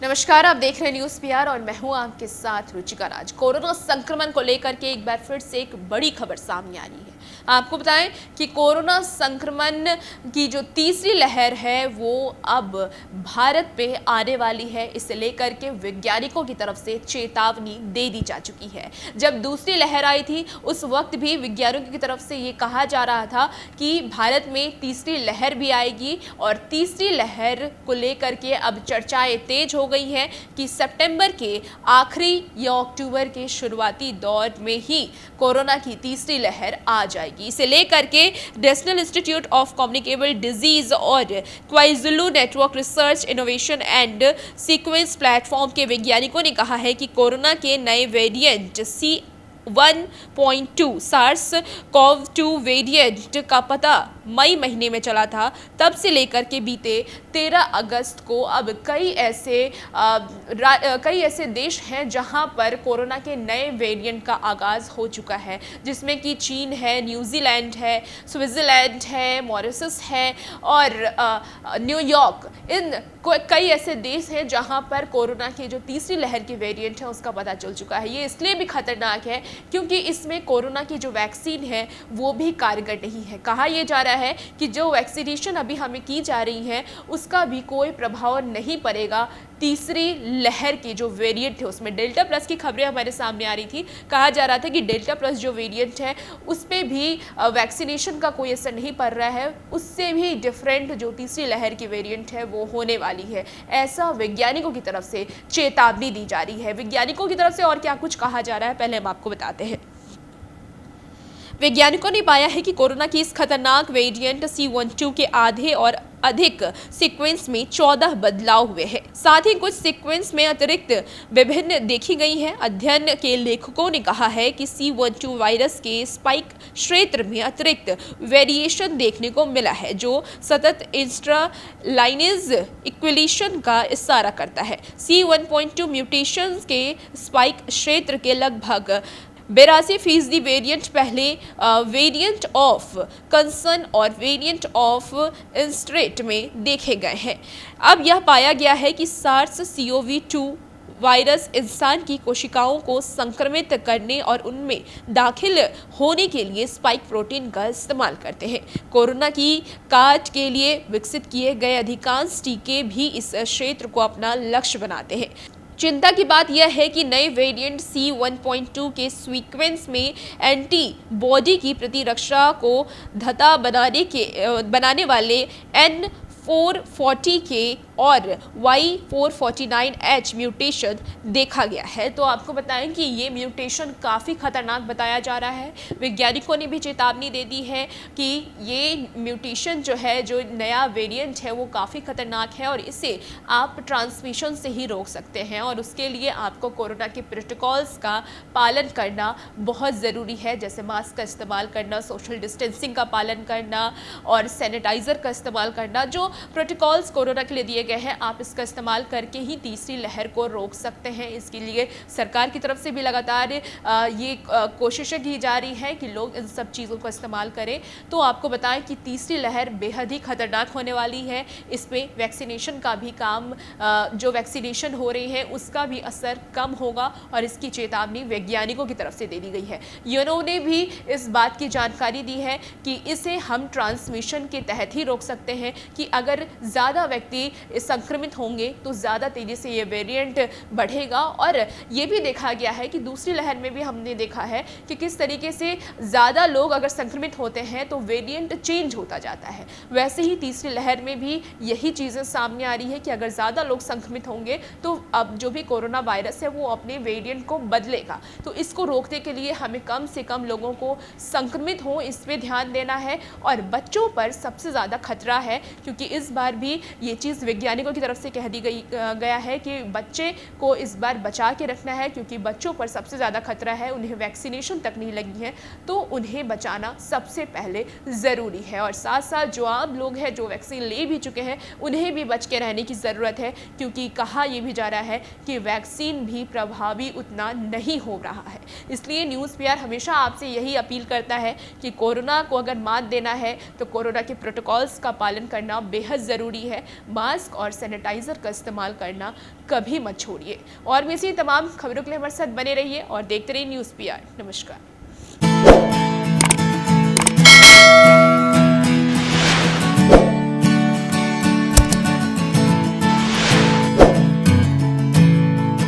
नमस्कार, आप देख रहे हैं न्यूज़ पीआर और मैं हूं आपके साथ रुचिका राज। कोरोना संक्रमण को लेकर के एक बार फिर से एक बड़ी खबर सामने आ रही है। आपको बताएं कि कोरोना संक्रमण की जो तीसरी लहर है वो अब भारत पे आने वाली है। इसे लेकर के वैज्ञानिकों की तरफ से चेतावनी दे दी जा चुकी है। जब दूसरी लहर आई थी उस वक्त भी वैज्ञानिकों की तरफ से ये कहा जा रहा था कि भारत में तीसरी लहर भी आएगी और तीसरी लहर को लेकर के अब चर्चाएं तेज हो गई है कि सितंबर के आखिरी या अक्टूबर के शुरुआती दौर में ही कोरोना की तीसरी लहर आ जाएगी। इसे लेकर के national institute of communicable disease और KwaZulu network research innovation and sequence platform के वैज्ञानिकों ने कहा है कि कोरोना के नए variant C1.2 SARS CoV 2 variant का पता मई महीने में चला था। तब से लेकर के बीते 13 अगस्त को अब कई ऐसे देश हैं जहां पर कोरोना के नए वेरिएंट का आगाज हो चुका है, जिसमें कि चीन है, न्यूजीलैंड है, स्विट्जरलैंड है, मॉरिशस है और न्यूयॉर्क। इन कई ऐसे देश हैं जहां पर कोरोना की जो तीसरी लहर की वेरिएंट है उसका पता चल चुका है। ये इसलिए भी खतरनाक है क्योंकि इसमें कोरोना की जो वैक्सीन है वो भी कारगर नहीं है। कहा यह जा रहा है कि जो वैक्सीनेशन अभी हमें की जा रही है उसका भी कोई प्रभाव नहीं पड़ेगा तीसरी लहर की जो वेरिएंट है उसमें। डेल्टा प्लस की खबरें हमारे सामने आ रही थी। कहा जा रहा था कि डेल्टा प्लस जो वेरिएंट है उस पर भी वैक्सीनेशन का कोई असर नहीं पड़ रहा है, उससे भी डिफरेंट जो तीसरी लहर की वेरिएंट है वो होने वाली है। ऐसा वैज्ञानिकों की तरफ से चेतावनी दी जा रही है। वैज्ञानिकों की तरफ से और क्या कुछ कहा जा रहा है पहले हम आपको बताते हैं। वैज्ञानिकों ने पाया है कि कोरोना की इस खतरनाक वेरिएंट C1.2 के आधे और अधिक सीक्वेंस में 14 बदलाव हुए हैं। साथ ही कुछ सीक्वेंस में अतिरिक्त विभिन्न देखी गई हैं। अध्ययन के लेखकों ने कहा है कि C1.2 वायरस के स्पाइक क्षेत्र में अतिरिक्त वेरिएशन देखने को मिला है जो सतत इंट्रालाइनेज इक्विलिशन का इशारा करता है। C1.2 म्यूटेशन के स्पाइक क्षेत्र के लगभग 82% वेरिएंट पहले वेरिएंट ऑफ कंसर्न और वेरिएंट ऑफ इंस्ट्रेट में देखे गए हैं। अब यह पाया गया है कि SARS-CoV-2 वायरस इंसान की कोशिकाओं को संक्रमित करने और उनमें दाखिल होने के लिए स्पाइक प्रोटीन का इस्तेमाल करते हैं। कोरोना की काट के लिए विकसित किए गए अधिकांश टीके भी इस क्षेत्र को अपना लक्ष्य बनाते हैं। चिंता की बात यह है कि नए वेरिएंट C1.2 के सीक्वेंस में एंटीबॉडी की प्रतिरक्षा को धता बनाने वाले N440 के और Y449H म्यूटेशन देखा गया है। तो आपको बताएं कि ये म्यूटेशन काफ़ी खतरनाक बताया जा रहा है। वैज्ञानिकों ने भी चेतावनी दे दी है कि ये म्यूटेशन जो है, जो नया वेरिएंट है वो काफ़ी खतरनाक है और इसे आप ट्रांसमिशन से ही रोक सकते हैं और उसके लिए आपको कोरोना के प्रोटोकॉल्स का पालन करना बहुत ज़रूरी है, जैसे मास्क का इस्तेमाल करना, सोशल डिस्टेंसिंग का पालन करना और सैनिटाइज़र का इस्तेमाल करना। जो प्रोटोकॉल्स कोरोना के लिए दिए गए हैं आप इसका इस्तेमाल करके ही तीसरी लहर को रोक सकते हैं। इसके लिए सरकार की तरफ से भी लगातार ये कोशिशें की जा रही है कि लोग इन सब चीज़ों का इस्तेमाल करें। तो आपको बताएं कि तीसरी लहर बेहद ही खतरनाक होने वाली है। इसमें वैक्सीनेशन का भी काम, जो वैक्सीनेशन हो रही है उसका भी असर कम होगा और इसकी चेतावनी वैज्ञानिकों की तरफ से दे दी गई है। यूएनओ ने भी इस बात की जानकारी दी है कि इसे हम ट्रांसमिशन के तहत ही रोक सकते हैं कि अगर ज़्यादा व्यक्ति संक्रमित होंगे तो ज़्यादा तेज़ी से ये वेरिएंट बढ़ेगा। और ये भी देखा गया है कि दूसरी लहर में भी हमने देखा है कि किस तरीके से ज़्यादा लोग अगर संक्रमित होते हैं तो वेरिएंट चेंज होता जाता है। वैसे ही तीसरी लहर में भी यही चीज़ें सामने आ रही है कि अगर ज़्यादा लोग संक्रमित होंगे तो अब जो भी कोरोना वायरस है वो अपने वेरिएंट को बदलेगा। तो इसको रोकने के लिए हमें कम से कम लोगों को संक्रमित हो इस पर ध्यान देना है। और बच्चों पर सबसे ज़्यादा खतरा है क्योंकि इस बार भी ये चीज़ वैज्ञानिकों की तरफ से कह दी गया है कि बच्चे को इस बार बचा के रखना है क्योंकि बच्चों पर सबसे ज़्यादा खतरा है। उन्हें वैक्सीनेशन तक नहीं लगी है तो उन्हें बचाना सबसे पहले ज़रूरी है। और साथ साथ जो आम लोग हैं जो वैक्सीन ले भी चुके हैं उन्हें भी बच के रहने की ज़रूरत है क्योंकि कहा यह भी जा रहा है कि वैक्सीन भी प्रभावी उतना नहीं हो रहा है। इसलिए न्यूज़ पीआर हमेशा आपसे यही अपील करता है कि कोरोना को अगर मात देना है तो कोरोना के प्रोटोकॉल्स का पालन करना बेहद ज़रूरी है। मास्क मास्क और सैनिटाइज़र का इस्तेमाल करना कभी मत छोड़िए। और भी इसी तमाम खबरों के लिए हमारे साथ बने रहिए और देखते रहिए न्यूज़ PR। नमस्कार।